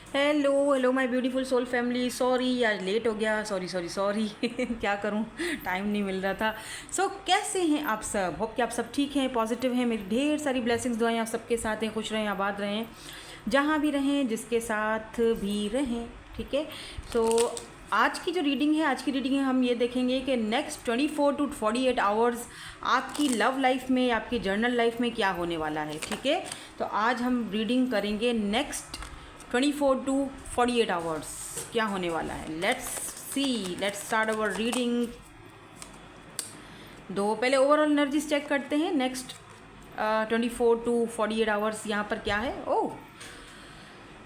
Hello hello my beautiful soul family. Sorry आज late हो गया, सॉरी सॉरी सॉरी क्या करूं, टाइम नहीं मिल रहा था। कैसे हैं आप सब? होप कि आप सब ठीक हैं, पॉजिटिव हैं। मेरी ढेर सारी ब्लेसिंग्स दुआएं आप सबके साथ हैं। खुश रहें, आबाद रहें, जहाँ भी रहें, जिसके साथ भी रहें। ठीक है। सो आज की जो रीडिंग है, आज की रीडिंग है, हम ये देखेंगे कि नेक्स्ट 24 टू 48 आवर्स आपकी लव लाइफ में, आपकी जर्नल लाइफ में क्या होने वाला है। ठीक है। तो आज हम रीडिंग करेंगे नेक्स्ट 24 टू 48 आवर्स क्या होने वाला है। Let's see, let's start our reading. पहले ओवरऑल एनर्जीज चेक करते हैं नेक्स्ट 24 टू 48 आवर्स यहाँ पर क्या है। ओह,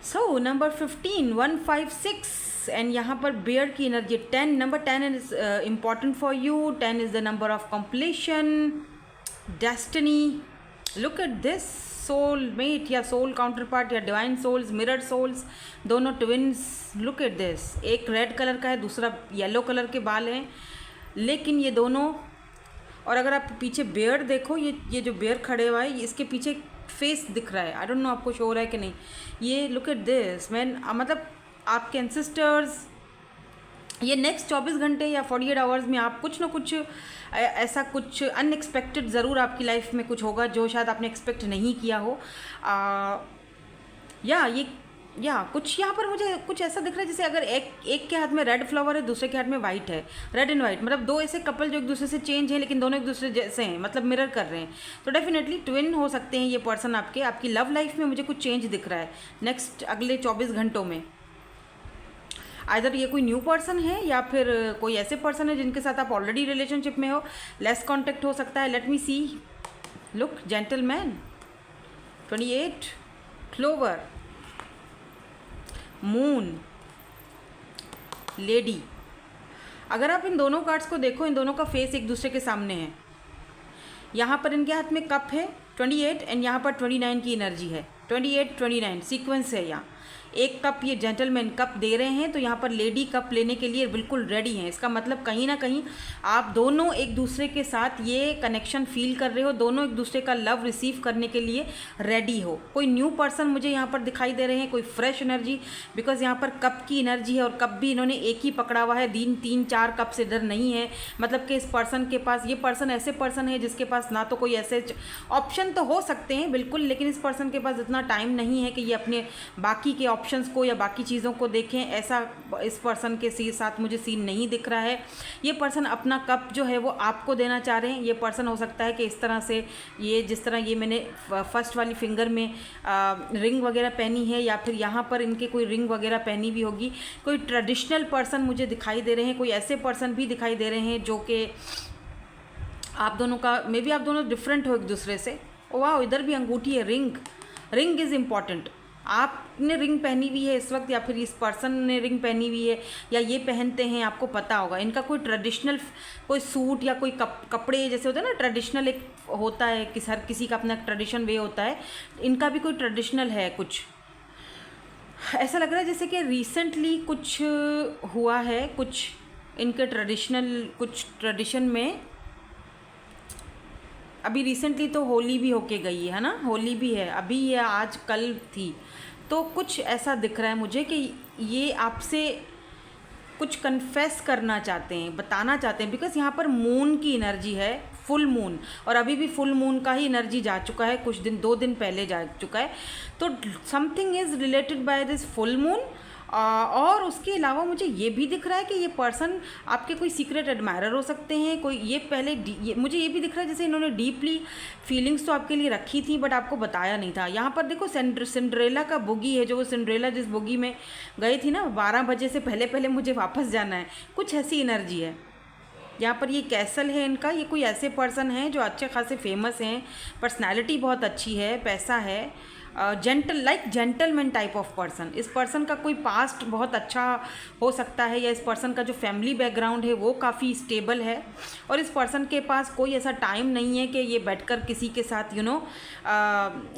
सो नंबर 15 156 एंड यहाँ पर बेयर की energy 10। Number 10 is important for you. 10 is the number of completion, destiny. Look at this, soul mate या सोल काउंटर पार्ट या डिवाइन सोल्स, मिरर सोल्स, दोनों ट्विन्स। लुक एट दिस, एक red colour का है, दूसरा yellow colour के बाल हैं, लेकिन ये दोनों। और अगर आप पीछे बेयर देखो, ये जो बेयर खड़े हुआ है, इसके पीछे फेस दिख रहा है। आई डोंट नो आपको शो हो रहा है कि नहीं। ये लुक एट दिस मैन, मतलब आपके एंसेस्टर्स, ये नेक्स्ट 24 घंटे या 48 आवर्स में आप कुछ ना कुछ ऐसा कुछ अनएक्सपेक्टेड ज़रूर आपकी लाइफ में कुछ होगा जो शायद आपने एक्सपेक्ट नहीं किया हो। कुछ यहाँ पर मुझे कुछ ऐसा दिख रहा है जैसे अगर एक के हाथ में रेड फ्लावर है, दूसरे के हाथ में वाइट है, रेड एंड वाइट, मतलब दो ऐसे कपल जो एक दूसरे से चेंज हैं लेकिन दोनों एक दूसरे जैसे हैं, मतलब मिरर कर रहे हैं। तो डेफिनेटली ट्विन हो सकते हैं ये पर्सन आपकी लव लाइफ में। मुझे कुछ चेंज दिख रहा है नेक्स्ट अगले 24 घंटों में। आइदर ये कोई न्यू पर्सन है या फिर कोई ऐसे पर्सन है जिनके साथ आप ऑलरेडी रिलेशनशिप में हो, लेस कांटेक्ट हो सकता है। Let me see. Look, gentleman, 28, clover, moon, lady. अगर आप इन दोनों कार्ड्स को देखो, इन दोनों का फेस एक दूसरे के सामने है। यहाँ पर इनके हाथ में कप है 28 एंड यहाँ पर 29 की एनर्जी है। 28 29 सीक्वेंस है। यहाँ एक कप ये जेंटलमैन कप दे रहे हैं, तो यहाँ पर लेडी कप लेने के लिए बिल्कुल रेडी हैं। इसका मतलब कहीं ना कहीं आप दोनों एक दूसरे के साथ ये कनेक्शन फील कर रहे हो, दोनों एक दूसरे का लव रिसीव करने के लिए रेडी हो। कोई न्यू पर्सन मुझे यहाँ पर दिखाई दे रहे हैं, कोई फ्रेश एनर्जी, बिकॉज यहाँ पर कप की एनर्जी है और कप भी इन्होंने एक ही पकड़ा हुआ है। 3-4 कप से इधर नहीं है, मतलब कि इस पर्सन के पास, ये पर्सन ऐसे पर्सन है जिसके पास ना तो कोई ऐसे ऑप्शन तो हो सकते हैं बिल्कुल, लेकिन इस पर्सन के पास इतना टाइम नहीं है कि ये अपने बाकी के ऑप्शंस को या बाकी चीज़ों को देखें। ऐसा इस पर्सन के साथ मुझे सीन नहीं दिख रहा है। ये पर्सन अपना कप जो है वो आपको देना चाह रहे हैं। ये पर्सन हो सकता है कि इस तरह से, ये जिस तरह ये मैंने फर्स्ट वाली फिंगर में रिंग वगैरह पहनी है, या फिर यहाँ पर इनके कोई रिंग वगैरह पहनी भी होगी। कोई ट्रेडिशनल पर्सन मुझे दिखाई दे रहे हैं, कोई ऐसे पर्सन भी दिखाई दे रहे हैं जो कि आप दोनों का, मे बी आप दोनों डिफरेंट हो एक दूसरे से। ओ वाह, इधर भी अंगूठी है, रिंग। Ring is important. आपने रिंग पहनी हुई है इस वक्त, या फिर इस पर्सन ने रिंग पहनी हुई है, या ये पहनते हैं, आपको पता होगा। इनका कोई ट्रेडिशनल कोई सूट या कोई कपड़े जैसे होते हैं ना, ट्रेडिशनल एक होता है कि हर किसी का अपना ट्रेडिशन वे होता है। इनका भी कोई ट्रेडिशनल है कुछ। ऐसा लग रहा है जैसे कि रिसेंटली कुछ हुआ है, कुछ इनके ट्रेडिशनल, कुछ ट्रेडिशन में। अभी रिसेंटली तो होली भी होके गई है ना, होली भी है अभी, ये आज कल थी। तो कुछ ऐसा दिख रहा है मुझे कि ये आपसे कुछ कन्फेस करना चाहते हैं, बताना चाहते हैं, बिकॉज यहाँ पर मून की एनर्जी है, फुल मून, और अभी भी फुल मून का ही एनर्जी जा चुका है, कुछ दिन 2 दिन पहले जा चुका है। तो something is related by this full moon. और उसके अलावा मुझे ये भी दिख रहा है कि ये पर्सन आपके कोई सीक्रेट एडमायरर हो सकते हैं। कोई ये पहले मुझे ये भी दिख रहा है जैसे इन्होंने डीपली फीलिंग्स तो आपके लिए रखी थी बट आपको बताया नहीं था। यहाँ पर देखो सिंड्रेला का बुगी है, जो वो सिंड्रेला जिस बुगी में गई थी ना, 12 बजे से पहले पहले मुझे वापस जाना है, कुछ ऐसी एनर्जी है। यहाँ पर ये कैसल है इनका। ये कोई ऐसे पर्सन हैं जो अच्छे खासे फेमस हैं, पर्सनैलिटी बहुत अच्छी है, पैसा है, जेंटलमैन टाइप ऑफ पर्सन। इस पर्सन का कोई पास्ट बहुत अच्छा हो सकता है, या इस पर्सन का जो फैमिली बैकग्राउंड है वो काफ़ी स्टेबल है, और इस पर्सन के पास कोई ऐसा टाइम नहीं है कि ये बैठकर किसी के साथ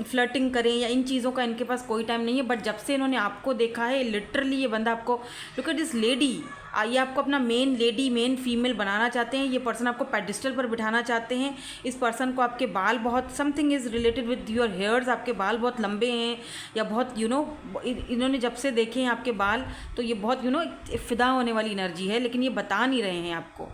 फ्लर्टिंग करें, या इन चीज़ों का इनके पास कोई टाइम नहीं है। बट जब से इन्होंने आपको देखा है, लिटरली ये बंदा आपको, लुक एट दिस लेडी, ये आपको अपना मेन लेडी, मेन फीमेल बनाना चाहते हैं। ये पर्सन आपको पेडिस्टल पर बिठाना चाहते हैं। इस पर्सन को आपके बाल बहुत, something is related with your hairs, आपके बाल बहुत लंबे हैं या बहुत इन्होंने जब से देखे हैं आपके बाल तो ये बहुत फिदा होने वाली एनर्जी है, लेकिन ये बता नहीं रहे हैं आपको।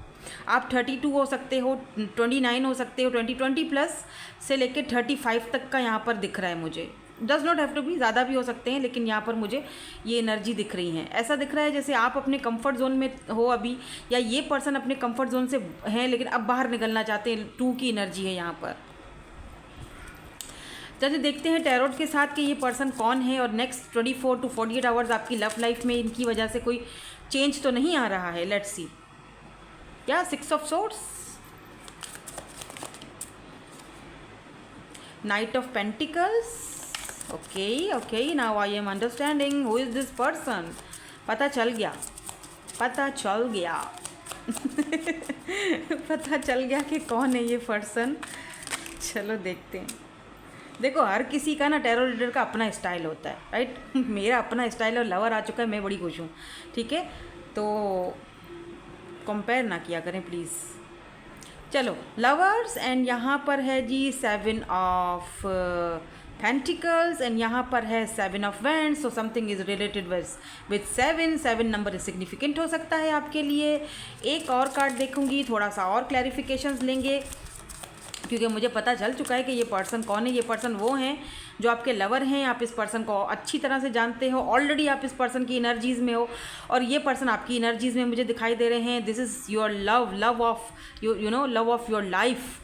आप 32 हो सकते हो, 29 हो सकते हो, 20 प्लस से लेकर 35 तक का यहाँ पर दिख रहा है मुझे। Does not have to be, ज़्यादा भी हो सकते हैं, लेकिन यहाँ पर मुझे ये एनर्जी दिख रही है। ऐसा दिख रहा है जैसे आप अपने कंफर्ट जोन में हो अभी, या ये पर्सन अपने कंफर्ट जोन से हैं लेकिन अब बाहर निकलना चाहते हैं। 2 की एनर्जी है यहाँ पर। चलिए देखते हैं टैरोट के साथ कि ये पर्सन कौन है और नेक्स्ट 24 to 48 आवर्स आपकी लव लाइफ में इनकी वजह से कोई चेंज तो नहीं आ रहा है। Let's see. क्या 6 of swords, night of pentacles. Okay, now I am understanding who is this person. पता चल गया पता चल गया कि कौन है ये पर्सन। चलो देखते हैं। देखो हर किसी का ना टैरो रीडर का अपना स्टाइल होता है, राइट। मेरा अपना स्टाइल और लवर आ चुका है, मैं बड़ी खुश हूँ, ठीक है। तो कंपेयर ना किया करें प्लीज़। चलो लवर्स, एंड यहाँ पर है जी 7 ऑफ पेंटिकल्स एंड यहाँ पर है 7 of wands. So something is related with 7 number significant हो सकता है आपके लिए। एक और कार्ड देखूंगी, थोड़ा सा और क्लैरिफिकेशंस लेंगे, क्योंकि मुझे पता चल चुका है कि ये पर्सन कौन है। ये पर्सन वो हैं जो आपके लवर हैं। आप इस पर्सन को अच्छी तरह से जानते हो, ऑलरेडी आप इस पर्सन की एनर्जीज़ में हो और ये पर्सन आपकी एनर्जीज़ में मुझे दिखाई दे रहे हैं। This is your love of love of your life.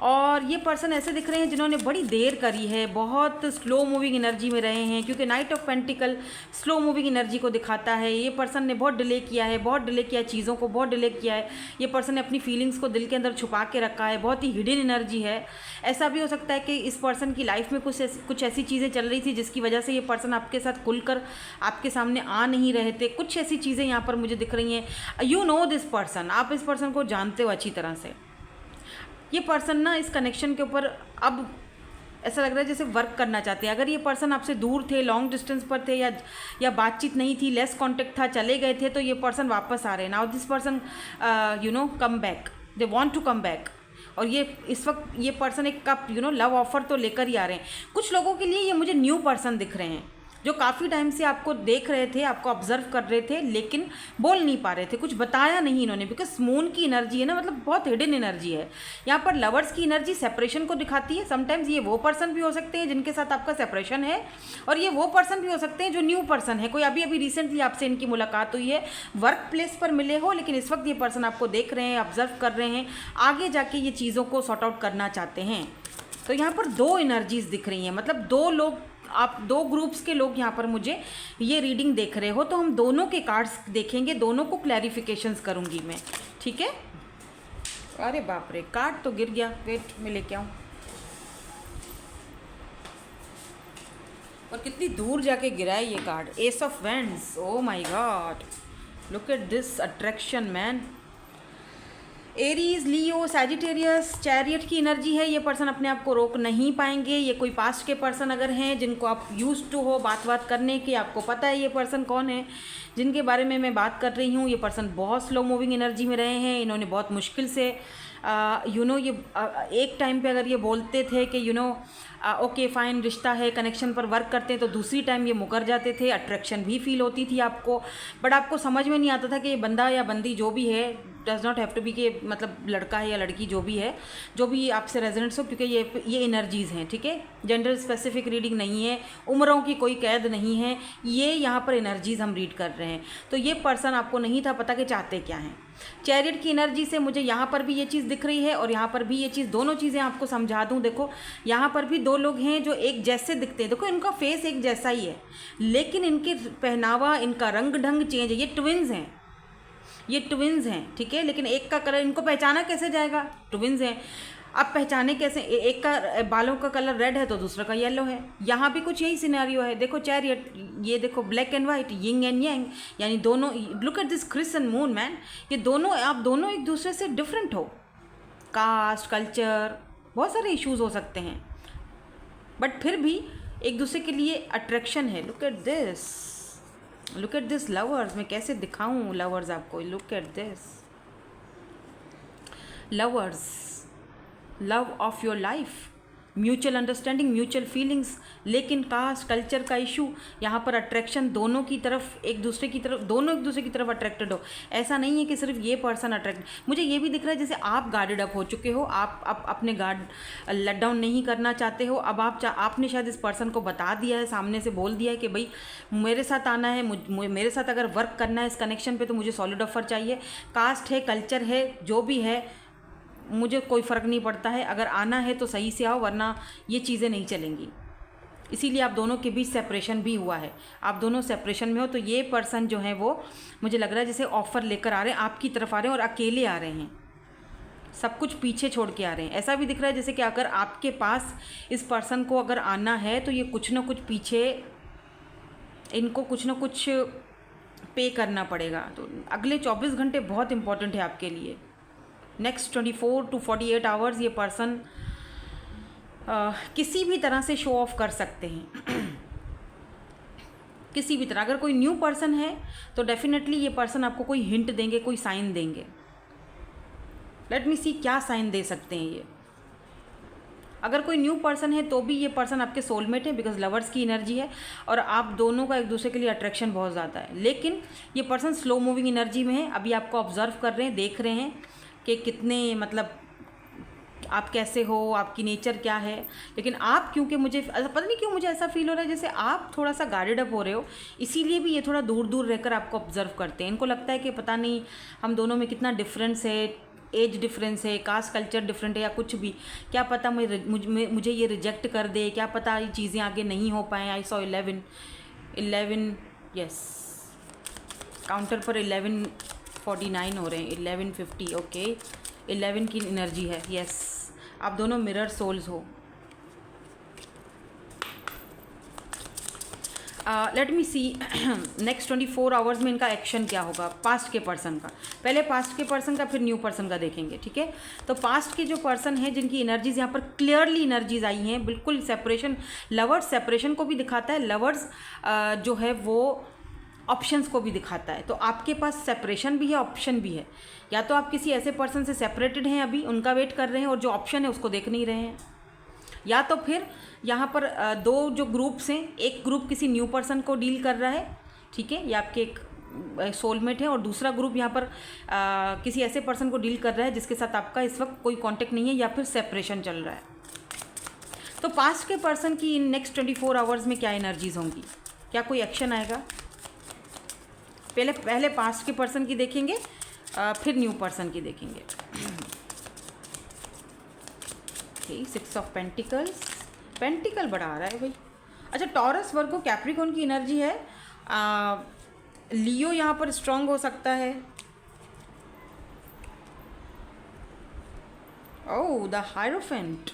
और ये पर्सन ऐसे दिख रहे हैं जिन्होंने बड़ी देर करी है, बहुत स्लो मूविंग एनर्जी में रहे हैं, क्योंकि night of pentacle slow moving energy को दिखाता है। ये पर्सन ने बहुत डिले किया है, चीज़ों को बहुत डिले किया है। ये पर्सन ने अपनी फीलिंग्स को दिल के अंदर छुपा के रखा है, बहुत ही हिडन एनर्जी है। ऐसा भी हो सकता है कि इस पर्सन की लाइफ में कुछ ऐसी चीज़ें चल रही थी जिसकी वजह से ये पर्सन आपके साथ खुलकर आपके सामने आ नहीं रहे थे। कुछ ऐसी चीज़ें यहाँ पर मुझे दिख रही हैं। यू नो दिस पर्सन, आप इस पर्सन को जानते हो अच्छी तरह से। ये पर्सन ना इस कनेक्शन के ऊपर अब ऐसा लग रहा है जैसे वर्क करना चाहते हैं। अगर ये पर्सन आपसे दूर थे, लॉन्ग डिस्टेंस पर थे, या बातचीत नहीं थी, लेस कांटेक्ट था, चले गए थे, तो ये पर्सन वापस आ रहे हैं। Now this person come back, they want to come back. और ये इस वक्त ये पर्सन एक कप लव ऑफर तो लेकर ही आ रहे हैं। कुछ लोगों के लिए ये मुझे न्यू पर्सन दिख रहे हैं जो काफ़ी टाइम से आपको देख रहे थे, आपको ऑब्जर्व कर रहे थे, लेकिन बोल नहीं पा रहे थे, कुछ बताया नहीं इन्होंने, बिकॉज मून की एनर्जी है ना, मतलब बहुत हिडन एनर्जी है। यहाँ पर लवर्स की एनर्जी सेपरेशन को दिखाती है। समटाइम्स ये वो पर्सन भी हो सकते हैं जिनके साथ आपका सेपरेशन है, और ये वो पर्सन भी हो सकते हैं जो न्यू पर्सन है, कोई अभी अभी रिसेंटली आपसे इनकी मुलाकात हुई है, वर्क प्लेस पर मिले हो, लेकिन इस वक्त ये पर्सन आपको देख रहे हैं, ऑब्जर्व कर रहे हैं, आगे जाके ये चीज़ों को सॉर्ट आउट करना चाहते हैं। तो यहाँ पर 2 एनर्जीज दिख रही हैं, मतलब 2 लोग, आप 2 ग्रुप्स के लोग यहाँ पर मुझे ये रीडिंग देख रहे हो। तो हम दोनों के कार्ड्स देखेंगे, दोनों को क्लैरिफिकेशंस करूँगी मैं, ठीक है। अरे बाप रे, कार्ड तो गिर गया, वेट मैं लेके आऊँ। और कितनी दूर जाके गिरा है ये card, S of wands. Oh my God, look at this attraction man. Aries, Leo, Sagittarius, chariot की एनर्जी है। ये पर्सन अपने आप को रोक नहीं पाएंगे। ये कोई पास्ट के पर्सन अगर हैं जिनको आप यूज्ड टू हो बात करने की, आपको पता है ये पर्सन कौन है जिनके बारे में मैं बात कर रही हूँ। ये पर्सन बहुत स्लो मूविंग एनर्जी में रहे हैं। इन्होंने बहुत मुश्किल से ये एक टाइम पे अगर ये बोलते थे कि ओके फाइन, रिश्ता है, कनेक्शन पर वर्क करते हैं, तो दूसरी टाइम ये मुकर जाते थे। अट्रैक्शन भी फील होती थी आपको, बट आपको समझ में नहीं आता था कि ये बंदा या बंदी जो भी है, does not have to be कि मतलब लड़का है या लड़की, जो भी है, जो भी आपसे रेजोनेट्स हो, क्योंकि ये एनर्जीज़ हैं, ठीक है। जेंडर स्पेसिफिक रीडिंग नहीं है, उम्रों की कोई कैद नहीं है, ये यहाँ पर एनर्जीज़ हम रीड कर रहे हैं। तो ये पर्सन आपको नहीं था पता कि चाहते क्या हैं। चैरियट की एनर्जी से मुझे यहाँ पर भी ये चीज़ दिख रही है और यहाँ पर भी ये चीज़, दोनों चीज़ें आपको समझा दूँ। देखो यहाँ पर भी 2 लोग हैं जो एक जैसे दिखते हैं। देखो इनका फेस एक जैसा ही है, लेकिन इनके पहनावा, इनका रंग ढंग चेंज है। ये ट्विन्स हैं, ठीक है, लेकिन एक का कलर, इनको पहचाना कैसे जाएगा, ट्विन्स हैं। अब पहचाने कैसे, एक का बालों का कलर रेड है तो दूसरा का येलो है। यहाँ भी कुछ यही सिनेरियो है। देखो चैरियट, ये देखो black and white, yin and yang, यानी दोनों, look at this Chris and moon man, ये दोनों, आप दोनों एक दूसरे से डिफरेंट हो। कास्ट, कल्चर, बहुत सारे इश्यूज हो सकते हैं, बट फिर भी एक दूसरे के लिए अट्रैक्शन है। Look at this, look at this lovers, मैं कैसे दिखाऊं लवर्स आपको, look at this lovers, love of your life, mutual understanding, mutual feelings, लेकिन कास्ट कल्चर का इशू, यहाँ पर अट्रैक्शन दोनों की तरफ, एक दूसरे की तरफ, दोनों एक दूसरे की तरफ अट्रैक्टेड हो। ऐसा नहीं है कि सिर्फ ये पर्सन अट्रैक्ट, मुझे ये भी दिख रहा है जैसे आप गार्डेड अप हो चुके हो, आप अपने गार्ड लेट डाउन नहीं करना चाहते हो। अब आपने शायद इस पर्सन को बता दिया है, सामने से बोल दिया है कि भाई मेरे साथ आना है, मेरे साथ अगर वर्क करना है इस कनेक्शन पे तो मुझे सॉलिड ऑफर चाहिए। कास्ट है, कल्चर है, जो भी है, मुझे कोई फ़र्क नहीं पड़ता है, अगर आना है तो सही से आओ, वरना ये चीज़ें नहीं चलेंगी। इसीलिए आप दोनों के बीच सेपरेशन भी हुआ है, आप दोनों सेपरेशन में हो। तो ये पर्सन जो है वो मुझे लग रहा है जैसे ऑफ़र लेकर आ रहे हैं, आपकी तरफ आ रहे हैं और अकेले आ रहे हैं, सब कुछ पीछे छोड़ के आ रहे हैं। ऐसा भी दिख रहा है जैसे कि अगर आपके पास इस पर्सन को अगर आना है तो ये कुछ ना कुछ पीछे, इनको कुछ ना कुछ पे करना पड़ेगा। तो अगले 24 घंटे बहुत इंपॉर्टेंट है आपके लिए। नेक्स्ट 24 to 48 आवर्स ये पर्सन किसी भी तरह से शो ऑफ कर सकते हैं किसी भी तरह। अगर कोई न्यू पर्सन है तो डेफिनेटली ये पर्सन आपको कोई हिंट देंगे, कोई साइन देंगे। लेट मी सी क्या साइन दे सकते हैं ये। अगर कोई न्यू पर्सन है तो भी ये पर्सन आपके सोलमेट है, बिकॉज लवर्स की एनर्जी है और आप दोनों का एक दूसरे के लिए अट्रैक्शन बहुत ज़्यादा है। लेकिन ये पर्सन स्लो मूविंग एनर्जी में है, अभी आपको ऑब्जर्व कर रहे हैं, देख रहे हैं कि कितने, मतलब आप कैसे हो, आपकी नेचर क्या है। लेकिन आप, क्योंकि मुझे पता नहीं क्यों मुझे ऐसा फील हो रहा है जैसे आप थोड़ा सा गार्डेड अप हो रहे हो, इसीलिए भी ये थोड़ा दूर दूर रहकर आपको ऑब्जर्व करते हैं। इनको लगता है कि पता नहीं हम दोनों में कितना डिफरेंस है, एज डिफरेंस है, कास्ट कल्चर डिफरेंट है या कुछ भी, क्या पता मुझे ये रिजेक्ट कर दे, क्या पता ये चीज़ें आगे नहीं हो पाएँ। आई सॉ 11 यस, काउंटर पर 1149 हो रहे हैं, 1150 ओके, 11 की एनर्जी है। यस, आप दोनों मिरर सोल्स हो। लेट मी सी नेक्स्ट 24 आवर्स में इनका एक्शन क्या होगा पास्ट के पर्सन का। पहले पास्ट के पर्सन का, फिर न्यू पर्सन का देखेंगे, ठीक है। तो पास्ट के जो पर्सन है जिनकी एनर्जीज यहाँ पर क्लियरली एनर्जीज आई हैं, बिल्कुल सेपरेशन, लवर्स सेपरेशन को भी दिखाता है, लवर्स जो है वो ऑप्शंस को भी दिखाता है। तो आपके पास सेपरेशन भी है, ऑप्शन भी है। या तो आप किसी ऐसे पर्सन से सेपरेटेड हैं, अभी उनका वेट कर रहे हैं और जो ऑप्शन है उसको देख नहीं रहे हैं, या तो फिर यहाँ पर दो जो ग्रुप्स हैं, एक ग्रुप किसी न्यू पर्सन को डील कर रहा है, ठीक है, ये आपके एक सोलमेट है, और दूसरा ग्रुप यहाँ पर किसी ऐसे पर्सन को डील कर रहा है जिसके साथ आपका इस वक्त कोई कांटेक्ट नहीं है या फिर सेपरेशन चल रहा है। तो पास्ट के पर्सन की इन नेक्स्ट 24 आवर्स में क्या एनर्जीज होंगी, क्या कोई एक्शन आएगा? पहले पास्ट के पर्सन की देखेंगे, फिर न्यू पर्सन की देखेंगे। ओके, 6 ऑफ पेंटिकल्स, पेंटिकल बड़ा आ रहा है भाई। अच्छा, टॉरस, वर्गो, कैप्रिकॉर्न की एनर्जी है। लियो यहाँ पर स्ट्रांग हो सकता है। ओह, द हायरोफेंट।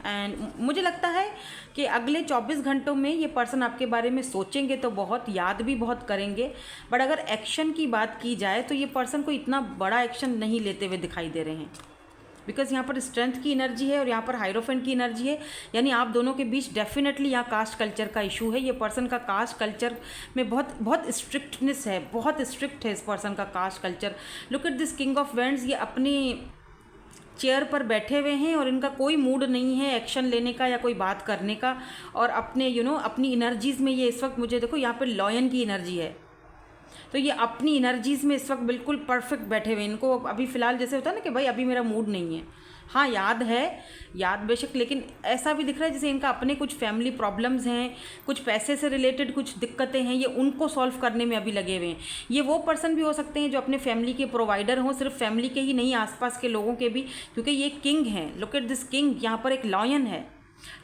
एंड मुझे लगता है कि अगले 24 घंटों में ये पर्सन आपके बारे में सोचेंगे तो बहुत, याद भी बहुत करेंगे। बट अगर एक्शन की बात की जाए तो ये पर्सन को इतना बड़ा एक्शन नहीं लेते हुए दिखाई दे रहे हैं, बिकॉज यहाँ पर स्ट्रेंथ की एनर्जी है और यहाँ पर हायरोफेंट की एनर्जी है। यानी आप दोनों के बीच डेफिनेटली यहाँ कास्ट कल्चर का इशू है। ये पर्सन का कास्ट कल्चर में बहुत स्ट्रिक्टनेस है, बहुत स्ट्रिक्ट है इस पर्सन का caste culture. Look at this king of wands, ये अपनी चेयर पर बैठे हुए हैं और इनका कोई मूड नहीं है एक्शन लेने का या कोई बात करने का, और अपने अपनी एनर्जीज़ में ये इस वक्त, मुझे देखो यहाँ पर लॉयन की एनर्जी है, तो ये अपनी एनर्जीज़ में इस वक्त बिल्कुल परफेक्ट बैठे हुए। इनको अभी फ़िलहाल जैसे होता है ना कि भाई अभी मेरा मूड नहीं है। हाँ, याद है, याद बेशक, लेकिन ऐसा भी दिख रहा है जैसे इनका अपने कुछ फैमिली प्रॉब्लम्स हैं, कुछ पैसे से रिलेटेड कुछ दिक्कतें हैं, ये उनको सॉल्व करने में अभी लगे हुए हैं। ये वो पर्सन भी हो सकते हैं जो अपने फैमिली के प्रोवाइडर हों, सिर्फ फैमिली के ही नहीं, आसपास के लोगों के भी, क्योंकि ये किंग हैं। लुक एट दिस किंग, यहाँ पर एक लॉयन है,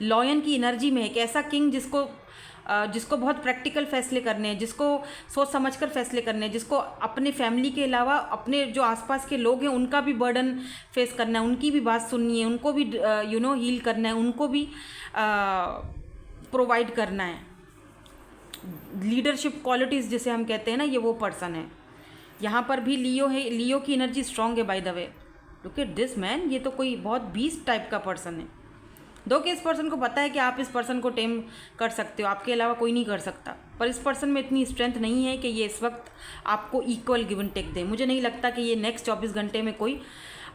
लॉयन की एनर्जी में एक ऐसा किंग जिसको बहुत प्रैक्टिकल फैसले करने हैं, जिसको सोच समझकर फैसले करने हैं, जिसको अपने फैमिली के अलावा अपने जो आसपास के लोग हैं उनका भी बर्डन फेस करना है, उनकी भी बात सुननी है, उनको भी हील करना है, उनको भी प्रोवाइड करना है। लीडरशिप क्वालिटीज़ जिसे हम कहते हैं ना, ये वो पर्सन है। यहाँ पर भी लियो है, लियो की एनर्जी स्ट्रॉन्ग है by the way. Look at this man, ये तो कोई बहुत बीस्ट टाइप का पर्सन है। दो कि इस पर्सन को पता है कि आप इस पर्सन को टेम कर सकते हो, आपके अलावा कोई नहीं कर सकता। पर इस पर्सन में इतनी स्ट्रेंथ नहीं है कि ये इस वक्त आपको इक्वल गिव एंड टेक दे। मुझे नहीं लगता कि ये नेक्स्ट 24 घंटे में कोई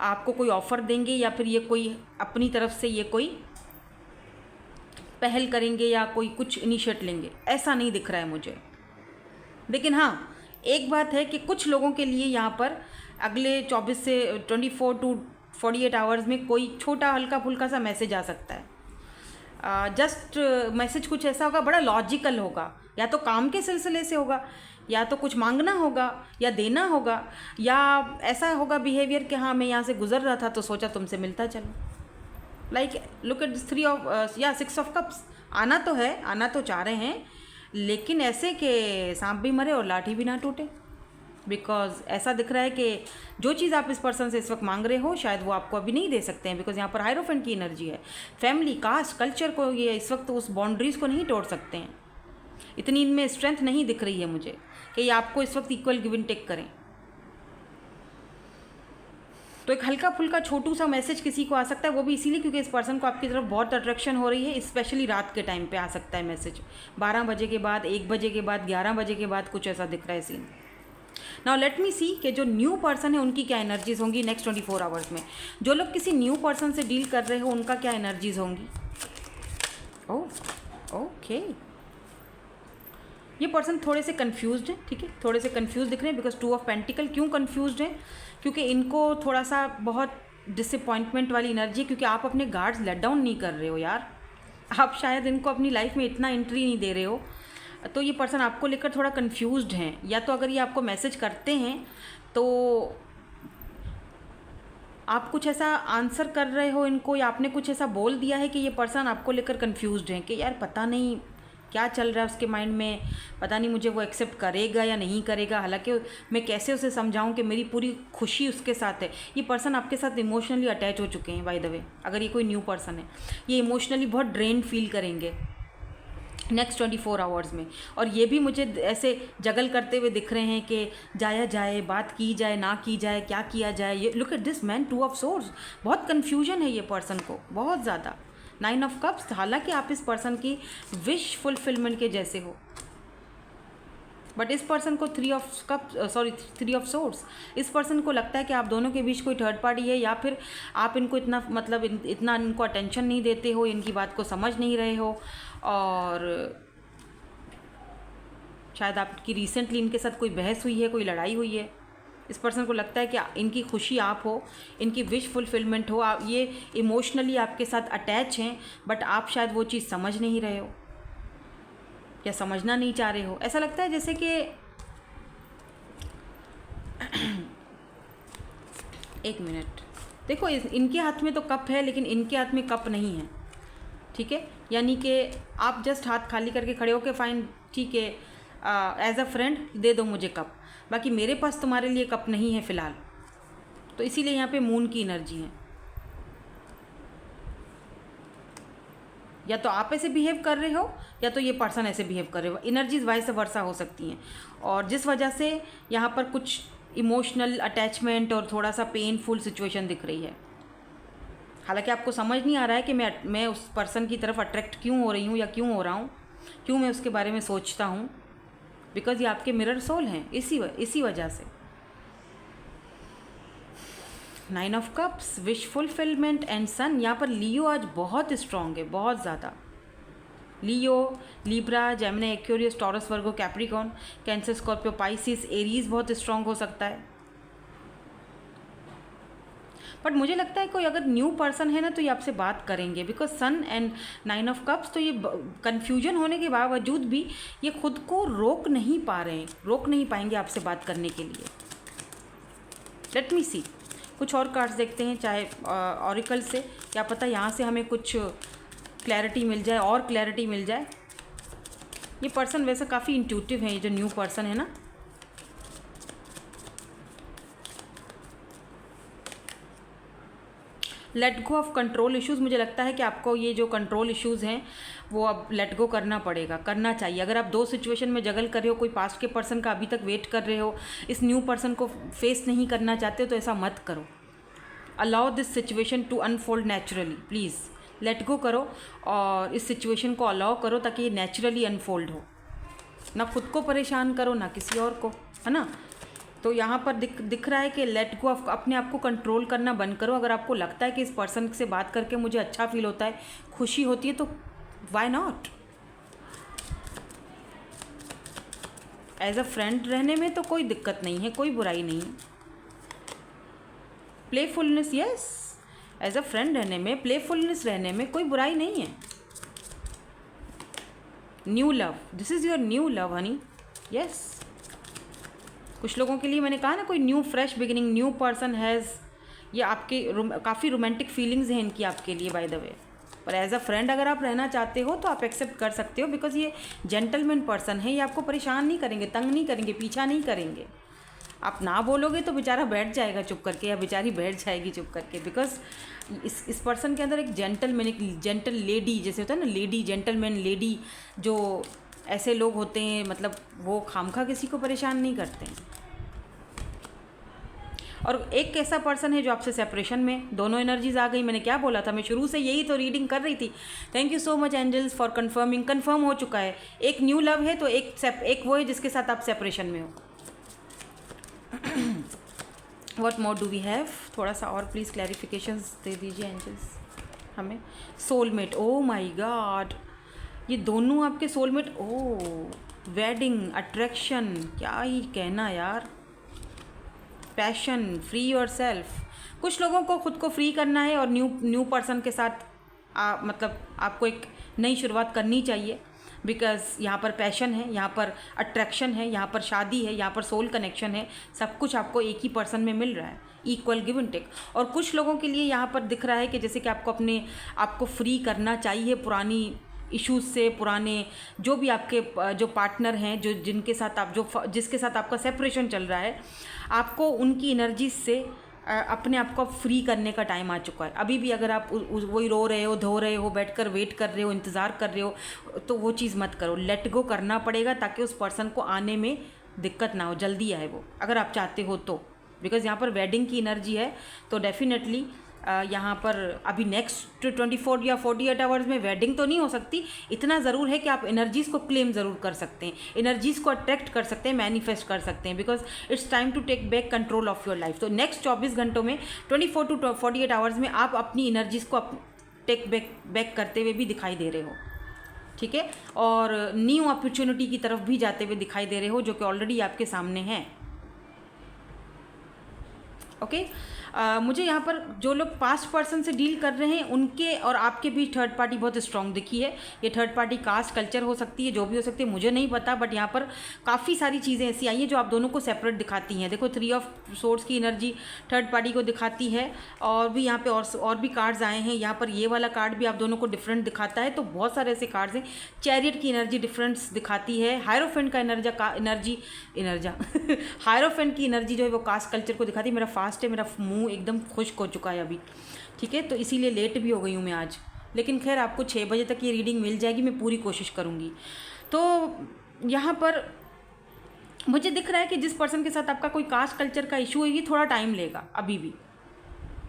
आपको कोई ऑफ़र देंगे या फिर ये कोई अपनी तरफ से ये कोई पहल करेंगे या कोई कुछ इनिशिएट लेंगे, ऐसा नहीं दिख रहा है मुझे। लेकिन हाँ, एक बात है कि कुछ लोगों के लिए यहाँ पर अगले 24 से 24 टू 48 आवर्स में कोई छोटा हल्का फुल्का सा मैसेज आ सकता है। जस्ट मैसेज कुछ ऐसा होगा, बड़ा लॉजिकल होगा, या तो काम के सिलसिले से होगा, या तो कुछ मांगना होगा या देना होगा, या ऐसा होगा बिहेवियर कि हाँ मैं यहाँ से गुजर रहा था तो सोचा तुमसे मिलता चलो। लाइक लुक एट 3 ऑफ या 6 ऑफ कप्स। आना तो है, आना तो चाह रहे हैं, लेकिन ऐसे कि सांप भी मरे और लाठी भी ना टूटे। बिकॉज ऐसा दिख रहा है कि जो चीज़ आप इस पर्सन से इस वक्त मांग रहे हो शायद वो आपको अभी नहीं दे सकते हैं, बिकॉज यहाँ पर हायरोफेंट की एनर्जी है। फैमिली, कास्ट, कल्चर को ये इस वक्त उस बाउंड्रीज़ को नहीं तोड़ सकते हैं। इतनी इनमें स्ट्रेंथ नहीं दिख रही है मुझे कि ये आपको इस वक्त इक्वल गिव एंड टेक करें। तो एक हल्का फुल्का छोटू सा मैसेज किसी को आ सकता है, वो भी इसीलिए क्योंकि इस पर्सन को आपकी तरफ बहुत अट्रैक्शन हो रही है। स्पेशली रात के टाइम पे आ सकता है मैसेज, 12 बजे के बाद, 1 बजे के बाद, 11 बजे के बाद, कुछ ऐसा दिख रहा है सीन। नाउ लेट मी सी कि जो न्यू पर्सन है उनकी क्या एनर्जीज होंगी नेक्स्ट 24 आवर्स में। जो लोग किसी न्यू पर्सन से डील कर रहे हो उनका क्या एनर्जीज होंगी। ओके, ये पर्सन थोड़े से कंफ्यूज्ड है, ठीक है, थोड़े से कंफ्यूज दिख रहे हैं। बिकॉज 2 ऑफ पेंटिकल क्यों कंफ्यूज्ड है, क्योंकि इनको थोड़ा सा बहुत डिसअपॉइंटमेंट वाली एनर्जी है, क्योंकि आप अपने गार्ड्स लेट डाउन नहीं कर रहे हो यार। आप शायद इनको अपनी लाइफ में इतना एंट्री नहीं दे रहे हो, तो ये पर्सन आपको लेकर थोड़ा कंफ्यूज्ड हैं। या तो अगर ये आपको मैसेज करते हैं तो आप कुछ ऐसा आंसर कर रहे हो इनको, या आपने कुछ ऐसा बोल दिया है कि ये पर्सन आपको लेकर कंफ्यूज्ड है कि यार पता नहीं क्या चल रहा है उसके माइंड में, पता नहीं मुझे वो एक्सेप्ट करेगा या नहीं करेगा। हालांकि मैं कैसे उसे समझाऊं कि मेरी पूरी खुशी उसके साथ है। ये पर्सन आपके साथ इमोशनली अटैच हो चुके हैं बाय द वे। अगर ये कोई न्यू पर्सन है, ये इमोशनली बहुत ड्रेन फील करेंगे नेक्स्ट 24 आवर्स में। और ये भी मुझे ऐसे जगल करते हुए दिख रहे हैं कि जाया जाए, बात की जाए, ना की जाए, क्या किया जाए। ये look at this man, 2 of swords. बहुत कन्फ्यूजन है ये पर्सन को, बहुत ज़्यादा। 9 ऑफ कप्स। हालांकि आप इस पर्सन की विश फुलफिलमेंट के जैसे हो, बट इस पर्सन को 3 ऑफ सोर्ड्स। इस पर्सन को लगता है कि आप दोनों के बीच कोई थर्ड पार्टी है, या फिर आप इनको इतना मतलब इतना इनको अटेंशन नहीं देते हो, इनकी बात को समझ नहीं रहे हो। और शायद आपकी रिसेंटली इनके साथ कोई बहस हुई है, कोई लड़ाई हुई है। इस पर्सन को लगता है कि इनकी खुशी आप हो, इनकी विश फुलफिलमेंट हो, आप ये इमोशनली आपके साथ अटैच हैं, बट आप शायद वो चीज़ समझ नहीं रहे हो या समझना नहीं चाह रहे हो। ऐसा लगता है जैसे कि एक मिनट देखो, इनके हाथ में तो कप है लेकिन इनके हाथ में कप नहीं है, ठीक है। यानी कि आप जस्ट हाथ खाली करके खड़े हो के फाइन, ठीक है, एज अ फ्रेंड दे दो मुझे कप, बाकी मेरे पास तुम्हारे लिए कप नहीं है फ़िलहाल। तो इसीलिए यहाँ पे मून की एनर्जी है। या तो आप ऐसे बिहेव कर रहे हो या तो ये पर्सन ऐसे बिहेव कर रहे हो। एनर्जीज वाइस वर्सा हो सकती हैं, और जिस वजह से यहाँ पर कुछ इमोशनल अटैचमेंट और थोड़ा सा पेनफुल सिचुएशन दिख रही है। हालांकि आपको समझ नहीं आ रहा है कि मैं उस पर्सन की तरफ अट्रैक्ट क्यों हो रही हूँ या क्यों हो रहा हूँ, क्यों मैं उसके बारे में सोचता हूँ। बिकॉज ये आपके मिरर सोल हैं, इसी वजह से। 9 of cups, wish fulfilment and sun. यहाँ पर लियो आज बहुत स्ट्रॉन्ग है, बहुत ज़्यादा। Leo, Libra, Gemini, Aquarius, Taurus, Virgo, Capricorn, Cancer, Scorpio, Pisces, Aries बहुत स्ट्रॉन्ग हो सकता है। बट मुझे लगता है कोई अगर न्यू पर्सन है ना तो ये आपसे बात करेंगे, because sun and 9 of cups. तो ये कन्फ्यूजन होने के बावजूद भी ये खुद को रोक नहीं पा रहे हैं, रोक नहीं पाएंगे आपसे बात करने के लिए। लेट मी सी, कुछ और कार्ड्स देखते हैं, चाहे ऑरिकल से, क्या पता यहाँ से हमें कुछ क्लैरिटी मिल जाए, और क्लैरिटी मिल जाए। ये पर्सन वैसे काफ़ी इंट्यूटिव है, ये जो न्यू पर्सन है ना। Let go of control issues. मुझे लगता है कि आपको ये जो कंट्रोल इश्यूज़ हैं वो अब लेट गो करना पड़ेगा, करना चाहिए। अगर आप 2 सिचुएशन में जगल कर रहे हो, कोई पास्ट के पर्सन का अभी तक वेट कर रहे हो, इस न्यू पर्सन को फेस नहीं करना चाहते हो, तो ऐसा मत करो। Allow this situation to unfold naturally, please let go करो और इस सिचुएशन को अलाउ करो ताकि ये नेचुरली अनफोल्ड हो। ना खुद को परेशान करो ना किसी और को, है ना। तो यहाँ पर दिख रहा है कि लेट गो, अपने आप को कंट्रोल करना बंद करो। अगर आपको लगता है कि इस पर्सन से बात करके मुझे अच्छा फील होता है, खुशी होती है, तो why not. As a friend रहने में तो कोई दिक्कत नहीं है, कोई बुराई नहीं है। Playfulness, yes, as a friend रहने में, प्लेफुलनेस रहने में कोई बुराई नहीं है। New love, this is your new love honey, yes. कुछ लोगों के लिए मैंने कहा ना, कोई new fresh beginning, new person has, ये आपके काफ़ी रोमांटिक फीलिंग्स हैं इनकी आपके लिए बाय द वे। पर एज अ फ्रेंड अगर आप रहना चाहते हो तो आप एक्सेप्ट कर सकते हो, बिकॉज ये जेंटलमैन पर्सन है, ये आपको परेशान नहीं करेंगे, तंग नहीं करेंगे, पीछा नहीं करेंगे। आप ना बोलोगे तो बेचारा बैठ जाएगा चुप करके, या बेचारी बैठ जाएगी चुप करके, बिकॉज इस पर्सन के अंदर एक जेंटलमैन, एक जेंटल लेडी जैसे होता है ना, लेडी जेंटलमैन लेडी, जो ऐसे लोग होते हैं, मतलब वो खामखा किसी को परेशान नहीं करते हैं। और एक ऐसा पर्सन है जो आपसे सेपरेशन में, दोनों एनर्जीज आ गई। मैंने क्या बोला था, मैं शुरू से यही तो रीडिंग कर रही थी। Thank you so much angels for confirming, confirm हो चुका है। एक न्यू लव है तो एक वो है जिसके साथ आप सेपरेशन में हो। What more do we have, थोड़ा सा और प्लीज़ क्लैरिफिकेशंस दे दीजिए एंजल्स हमें। सोलमेट, ओ माय गॉड, ये दोनों आपके सोलमेट। ओ वेडिंग, अट्रैक्शन, क्या ही कहना यार। पैशन, फ्री योर सेल्फ, कुछ लोगों को खुद को फ्री करना है और न्यू पर्सन के साथ मतलब आपको एक नई शुरुआत करनी चाहिए, बिकॉज यहाँ पर पैशन है, यहाँ पर अट्रैक्शन है, यहाँ पर शादी है, यहाँ पर सोल कनेक्शन है, सब कुछ आपको एक ही पर्सन में मिल रहा है, इक्वल गिव एंड टेक। और कुछ लोगों के लिए यहाँ पर दिख रहा है कि जैसे कि आपको अपने आप को फ्री करना चाहिए पुरानी इश्यूज़ से, पुराने जो भी आपके जो पार्टनर हैं, जो जिनके साथ आप जिसके साथ आपका सेपरेशन चल रहा है, आपको उनकी एनर्जी से अपने आप को फ्री करने का टाइम आ चुका है। अभी भी अगर आप वही रो रहे हो, धो रहे हो, बैठकर वेट कर रहे हो, इंतज़ार कर रहे हो, तो वो चीज़ मत करो। लेट गो करना पड़ेगा ताकि उस पर्सन को आने में दिक्कत ना हो, जल्दी आए वो, अगर आप चाहते हो तो। बिकॉज़ यहाँ पर वेडिंग की एनर्जी है, तो डेफिनेटली यहाँ पर अभी नेक्स्ट 24 या 48 आवर्स में वेडिंग तो नहीं हो सकती। इतना ज़रूर है कि आप एनर्जीज़ को क्लेम ज़रूर कर सकते हैं, एनर्जीज़ को अट्रैक्ट कर सकते हैं, मैनिफेस्ट कर सकते हैं, because it's time to take back control of your life. तो नेक्स्ट 24 घंटों में 24 टू 48 आवर्स में आप अपनी एनर्जीज़ को टेक बैक करते हुए भी दिखाई दे रहे हो, ठीक है। और न्यू अपॉर्चुनिटी की तरफ भी जाते हुए दिखाई दे रहे हो, जो कि ऑलरेडी आपके सामने है। ओके मुझे यहाँ पर जो लोग पास्ट पर्सन से डील कर रहे हैं उनके और आपके बीच थर्ड पार्टी बहुत स्ट्रॉन्ग दिखी है। ये थर्ड पार्टी कास्ट कल्चर हो सकती है, जो भी हो सकती है मुझे नहीं पता, बट यहाँ पर काफ़ी सारी चीज़ें ऐसी आई हैं जो आप दोनों को सेपरेट दिखाती हैं। देखो 3 ऑफ सोर्ड्स की एनर्जी थर्ड पार्टी को दिखाती है, और भी यहाँ पे और भी कार्ड्स आए हैं। यहाँ पर ये वाला कार्ड भी आप दोनों को डिफरेंट दिखाता है, तो बहुत सारे ऐसे कार्ड्स हैं। चैरियट की एनर्जी डिफरेंस दिखाती है। हायरोफेंट का एनर्जी हायरोफेंट की एनर्जी जो है वो कास्ट कल्चर को दिखाती है। मेरा फास्ट है, मेरा मुंह एकदम खुश्क हो चुका है अभी, ठीक है, तो इसीलिए लेट भी हो गई हूँ मैं आज। लेकिन खैर आपको 6 बजे तक ये रीडिंग मिल जाएगी, मैं पूरी कोशिश करूँगी। तो यहाँ पर मुझे दिख रहा है कि जिस पर्सन के साथ आपका कोई कास्ट कल्चर का इशू है, ये थोड़ा टाइम लेगा अभी भी,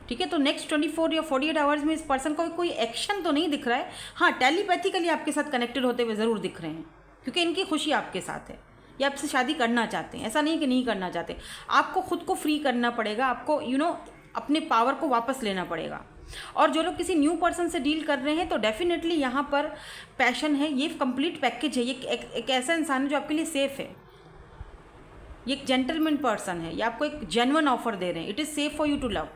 ठीक है। तो नेक्स्ट 24 या 48 आवर्स में इस पर्सन का कोई एक्शन तो नहीं दिख रहा है। हाँ, टेलीपैथिकली आपके साथ कनेक्टेड होते हुए ज़रूर दिख रहे हैं, क्योंकि इनकी खुशी आपके साथ है। ये आपसे शादी करना चाहते हैं, ऐसा नहीं कि नहीं करना चाहते। आपको खुद को फ्री करना पड़ेगा, आपको अपने पावर को वापस लेना पड़ेगा। और जो लोग किसी न्यू पर्सन से डील कर रहे हैं, तो डेफिनेटली यहाँ पर पैशन है, ये कंप्लीट पैकेज है। ये एक ऐसा इंसान है जो आपके लिए सेफ़ है, ये एक जेंटलमैन पर्सन है, ये आपको एक जेन्युइन ऑफर दे रहे हैं। It is safe for you to love,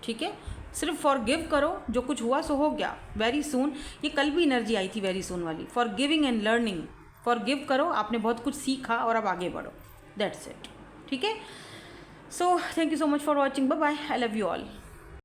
ठीक है। सिर्फ फॉरगिव करो, जो कुछ हुआ सो हो गया। वेरी सून, ये कल भी एनर्जी आई थी वेरी सून वाली, फॉरगिविंग एंड लर्निंग। फॉरगिव करो, आपने बहुत कुछ सीखा और अब आगे बढ़ो, दैट्स इट, ठीक है। So thank you so much for watching, bye bye, I love you all.